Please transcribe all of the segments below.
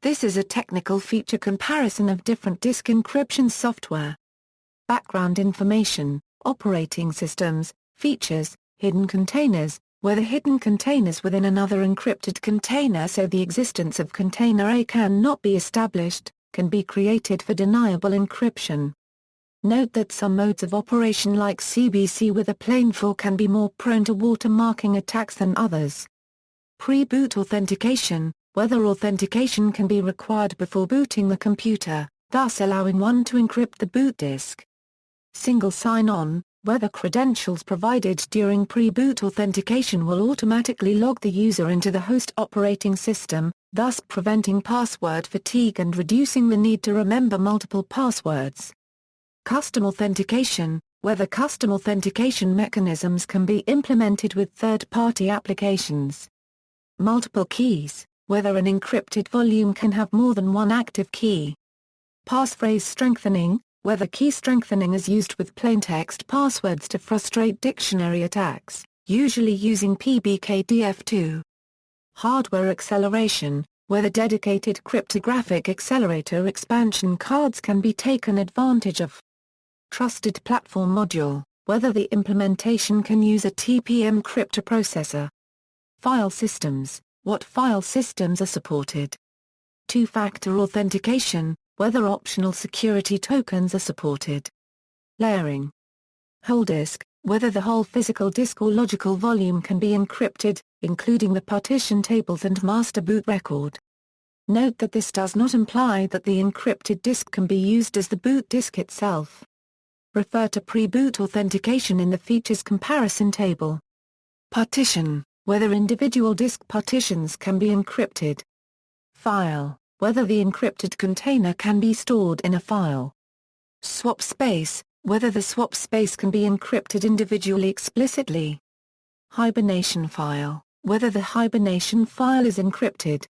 This is a technical feature comparison of different disk encryption software. Background information, operating systems, features, hidden containers, whether hidden containers within another encrypted container so the existence of container A cannot be established, can be created for deniable encryption. Note that some modes of operation like CBC with a plain for can be more prone to watermarking attacks than others. Pre-boot authentication, whether authentication can be required before booting the computer, thus allowing one to encrypt the boot disk. Single sign-on, whether credentials provided during pre-boot authentication will automatically log the user into the host operating system, thus preventing password fatigue and reducing the need to remember multiple passwords. Custom authentication, whether custom authentication mechanisms can be implemented with third-party applications. Multiple keys, whether an encrypted volume can have more than one active key. Passphrase strengthening, whether key strengthening is used with plaintext passwords to frustrate dictionary attacks, usually using PBKDF2. Hardware acceleration, whether dedicated cryptographic accelerator expansion cards can be taken advantage of. Trusted platform module, whether the implementation can use a TPM crypto processor. File systems, what file systems are supported. Two-factor authentication, whether optional security tokens are supported. Layering. Whole disk, whether the whole physical disk or logical volume can be encrypted, including the partition tables and master boot record. Note that this does not imply that the encrypted disk can be used as the boot disk itself. Refer to pre-boot authentication in the features comparison table. Partition, whether individual disk partitions can be encrypted. File, whether the encrypted container can be stored in a file. Swap space, whether the swap space can be encrypted individually explicitly. Hibernation file, whether the hibernation file is encrypted.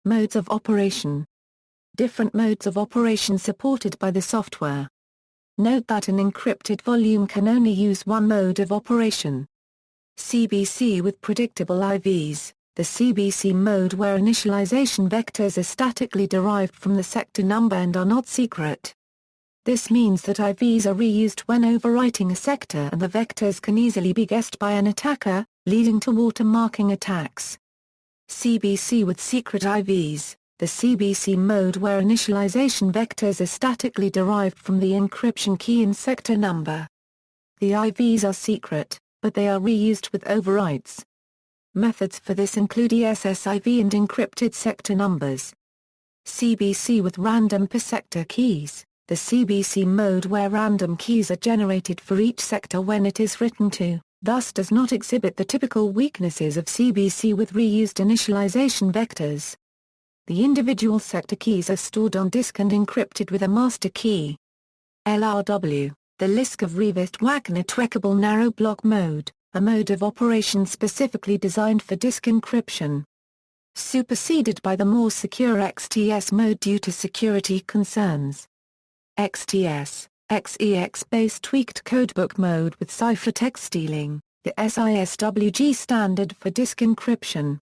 Modes of operation. Different modes of operation supported by the software. Note that an encrypted volume can only use one mode of operation. CBC with predictable Ivs, the CBC mode where initialization vectors are statically derived from the sector number and are not secret. This means that Ivs are reused when overwriting a sector and the vectors can easily be guessed by an attacker, leading to watermarking attacks. CBC with secret Ivs, the CBC mode where initialization vectors are statically derived from the encryption key and sector number. The Ivs are secret, but they are reused with overwrites. Methods for this include ESSIV and encrypted sector numbers. CBC with random per sector keys, the CBC mode where random keys are generated for each sector when it is written to, thus does not exhibit the typical weaknesses of CBC with reused initialization vectors. The individual sector keys are stored on disk and encrypted with a master key. LRW, the Liskov-Rivest-Wagner tweakable narrow block mode, a mode of operation specifically designed for disk encryption. Superseded by the more secure XTS mode due to security concerns. XTS, XEX-based tweaked codebook mode with ciphertext stealing, the SISWG standard for disk encryption.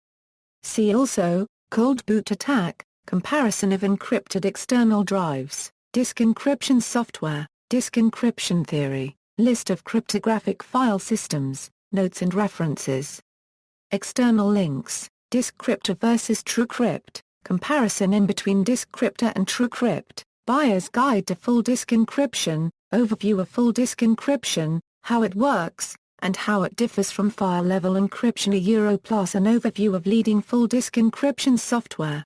See also, Cold boot attack, comparison of encrypted external drives, disk encryption software, disk encryption theory, list of cryptographic file systems, notes and references. External links, Diskcryptor versus TrueCrypt, comparison in between Diskcryptor and TrueCrypt, Buyer's Guide to Full Disk Encryption, overview of full disk encryption, how it works, and how it differs from file-level encryption. Plus an overview of leading full disk encryption software.